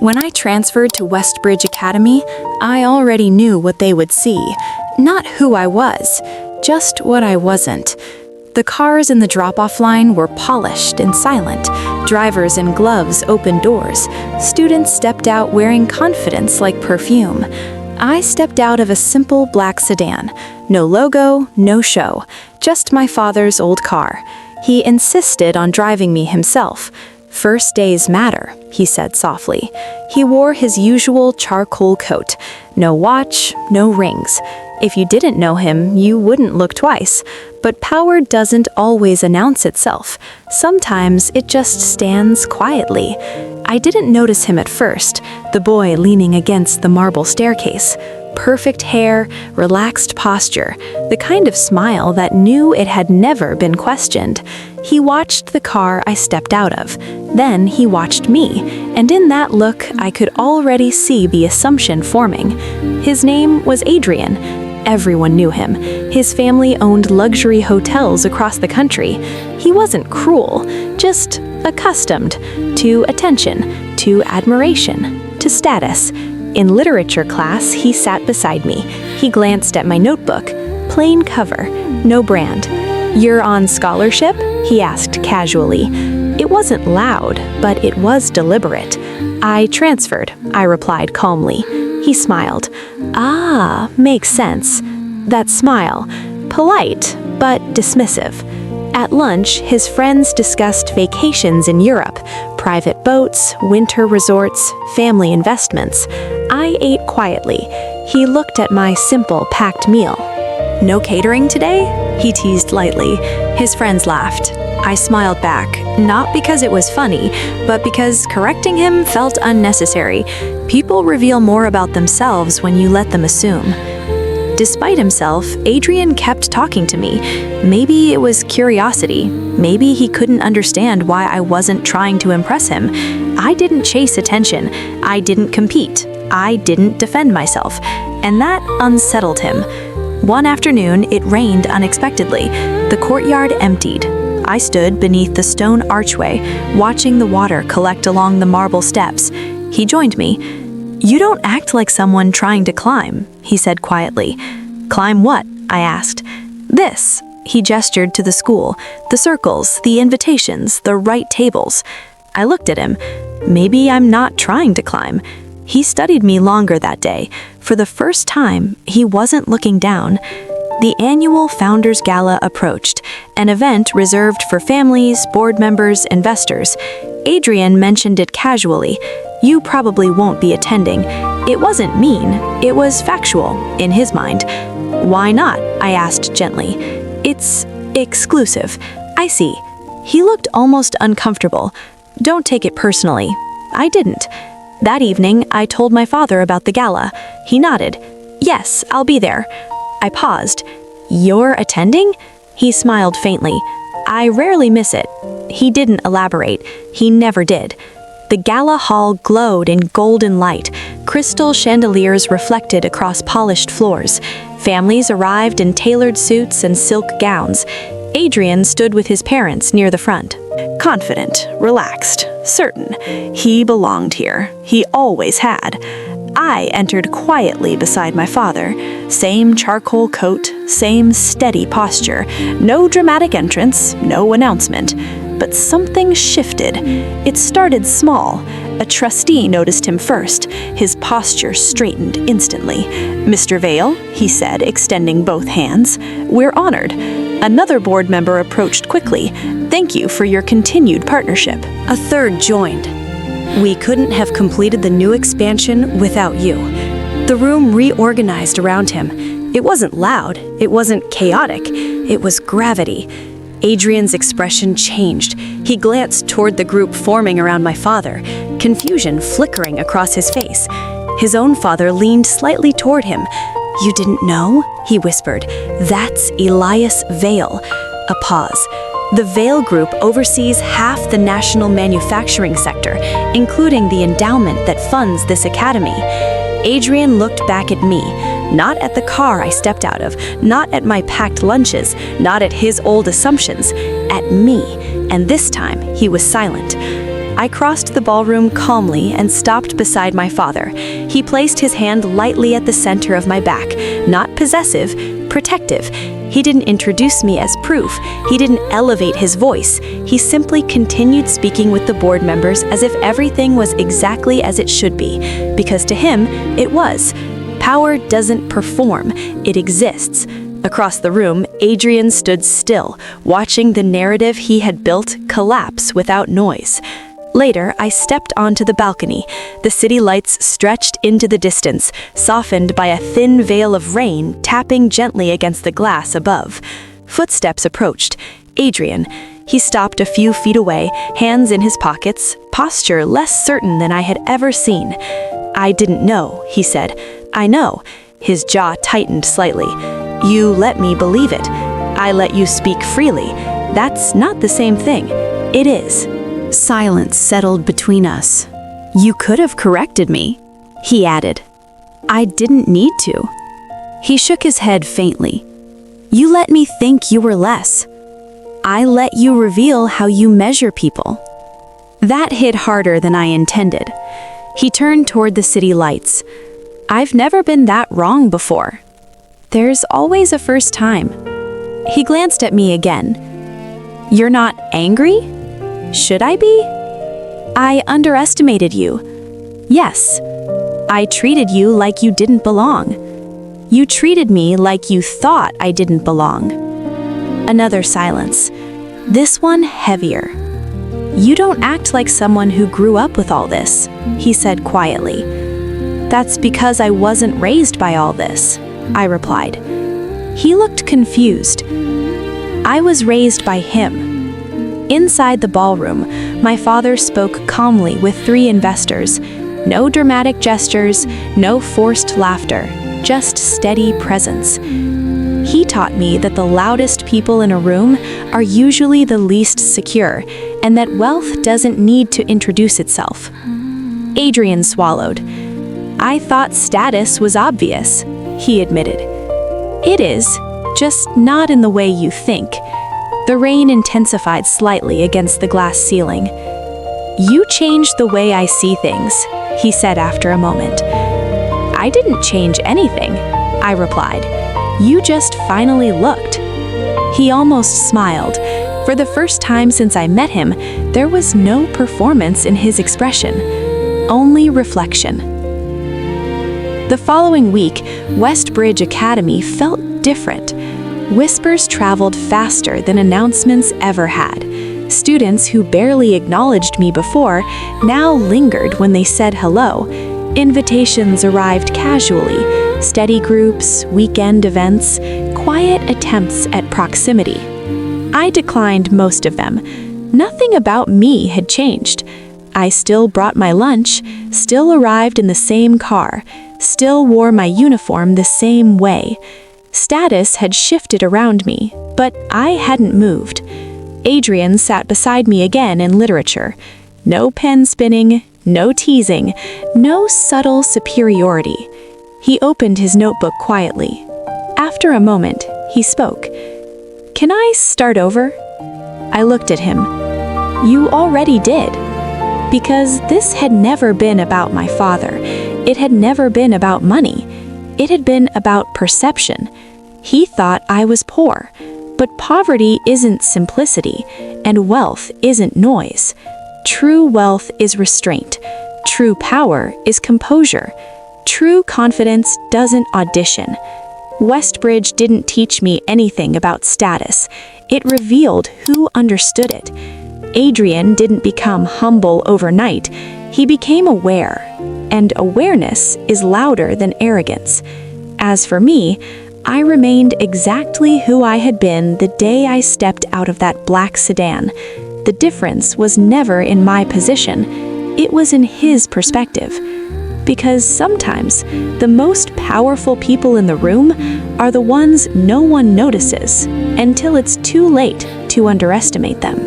When I transferred to Westbridge Academy, I already knew what they would see. Not who I was, just what I wasn't. The cars in the drop-off line were polished and silent. Drivers in gloves opened doors. Students stepped out wearing confidence like perfume. I stepped out of a simple black sedan. No logo, no show. Just my father's old car. He insisted on driving me himself. "First days matter," he said softly. He wore his usual charcoal coat. No watch, no rings. If you didn't know him, you wouldn't look twice. But power doesn't always announce itself. Sometimes it just stands quietly. I didn't notice him at first, the boy leaning against the marble staircase. Perfect hair, relaxed posture, the kind of smile that knew it had never been questioned. He watched the car I stepped out of. Then he watched me, and in that look I could already see the assumption forming. His name was Adrian. Everyone knew him. His family owned luxury hotels across the country. He wasn't cruel, just accustomed to attention, to admiration, to status. In literature class, he sat beside me. He glanced at my notebook. Plain cover, no brand. "You're on scholarship?" he asked casually. It wasn't loud, but it was deliberate. "I transferred," I replied calmly. He smiled. "Ah, makes sense." That smile, polite, but dismissive. At lunch, his friends discussed vacations in Europe, private boats, winter resorts, family investments. I ate quietly. He looked at my simple, packed meal. "No catering today?" he teased lightly. His friends laughed. I smiled back, not because it was funny, but because correcting him felt unnecessary. People reveal more about themselves when you let them assume. Despite himself, Adrian kept talking to me. Maybe it was curiosity. Maybe he couldn't understand why I wasn't trying to impress him. I didn't chase attention. I didn't compete. I didn't defend myself. And that unsettled him. One afternoon, it rained unexpectedly. The courtyard emptied. I stood beneath the stone archway, watching the water collect along the marble steps. He joined me. "You don't act like someone trying to climb," he said quietly. "Climb what?" I asked. "This." He gestured to the school, the circles, the invitations, the right tables. I looked at him. Maybe I'm not trying to climb. He studied me longer that day. For the first time, he wasn't looking down. The annual Founders Gala approached, an event reserved for families, board members, investors. Adrian mentioned it casually. "You probably won't be attending." It wasn't mean, it was factual, in his mind. "Why not?" I asked gently. "It's exclusive." "I see." He looked almost uncomfortable. "Don't take it personally." I didn't. That evening, I told my father about the gala. He nodded. "Yes, I'll be there." I paused. "You're attending?" He smiled faintly. "I rarely miss it." He didn't elaborate. He never did. The gala hall glowed in golden light. Crystal chandeliers reflected across polished floors. Families arrived in tailored suits and silk gowns. Adrian stood with his parents near the front. Confident, relaxed, certain. He belonged here. He always had. I entered quietly beside my father. Same charcoal coat, same steady posture. No dramatic entrance, no announcement. But something shifted. It started small. A trustee noticed him first. His posture straightened instantly. "Mr. Vale," he said, extending both hands. "We're honored." Another board member approached quickly. "Thank you for your continued partnership." A third joined. "We couldn't have completed the new expansion without you." The room reorganized around him. It wasn't loud, it wasn't chaotic, it was gravity. Adrian's expression changed. He glanced toward the group forming around my father, confusion flickering across his face. His own father leaned slightly toward him. "You didn't know?" he whispered. "That's Elias Vale." A pause. The Vale Group oversees half the national manufacturing sector, including the endowment that funds this academy. Adrian looked back at me, not at the car I stepped out of, not at my packed lunches, not at his old assumptions, at me, and this time he was silent. I crossed the ballroom calmly and stopped beside my father. He placed his hand lightly at the center of my back, not possessive, protective. He didn't introduce me as proof. He didn't elevate his voice. He simply continued speaking with the board members as if everything was exactly as it should be, because to him, it was. Power doesn't perform, it exists. Across the room, Adrian stood still, watching the narrative he had built collapse without noise. Later, I stepped onto the balcony. The city lights stretched into the distance, softened by a thin veil of rain tapping gently against the glass above. Footsteps approached. Adrian. He stopped a few feet away, hands in his pockets, posture less certain than I had ever seen. "I didn't know," he said. "I know." His jaw tightened slightly. "You let me believe it. I let you speak freely. That's not the same thing." "It is." Silence settled between us. "You could have corrected me," he added. "I didn't need to." He shook his head faintly. "You let me think you were less. I let you reveal how you measure people." That hit harder than I intended. He turned toward the city lights. "I've never been that wrong before. There's always a first time." He glanced at me again. "You're not angry? Should I be?" "I underestimated you." "Yes. I treated you like you didn't belong. You treated me like you thought I didn't belong." Another silence. This one heavier. "You don't act like someone who grew up with all this," he said quietly. "That's because I wasn't raised by all this," I replied. He looked confused. "I was raised by him." Inside the ballroom, my father spoke calmly with 3 investors. No dramatic gestures, no forced laughter, just steady presence. He taught me that the loudest people in a room are usually the least secure, and that wealth doesn't need to introduce itself. Adrian swallowed. "I thought status was obvious," he admitted. "It is, just not in the way you think." The rain intensified slightly against the glass ceiling. "You changed the way I see things," he said after a moment. "I didn't change anything," I replied. "You just finally looked." He almost smiled. For the first time since I met him, there was no performance in his expression, only reflection. The following week, Westbridge Academy felt different. Whispers traveled faster than announcements ever had. Students who barely acknowledged me before now lingered when they said hello. Invitations arrived casually, steady groups, weekend events, quiet attempts at proximity. I declined most of them. Nothing about me had changed. I still brought my lunch, still arrived in the same car, still wore my uniform the same way. Status had shifted around me, but I hadn't moved. Adrian sat beside me again in literature. No pen spinning, no teasing, no subtle superiority. He opened his notebook quietly. After a moment, he spoke. "Can I start over?" I looked at him. "You already did." Because this had never been about my father. It had never been about money. It had been about perception. He thought I was poor, but poverty isn't simplicity, and wealth isn't noise. True wealth is restraint. True power is composure. True confidence doesn't audition. Westbridge didn't teach me anything about status. It revealed who understood it. Adrian didn't become humble overnight. He became aware, and awareness is louder than arrogance. As for me, I remained exactly who I had been the day I stepped out of that black sedan. The difference was never in my position. It was in his perspective. Because sometimes the most powerful people in the room are the ones no one notices until it's too late to underestimate them.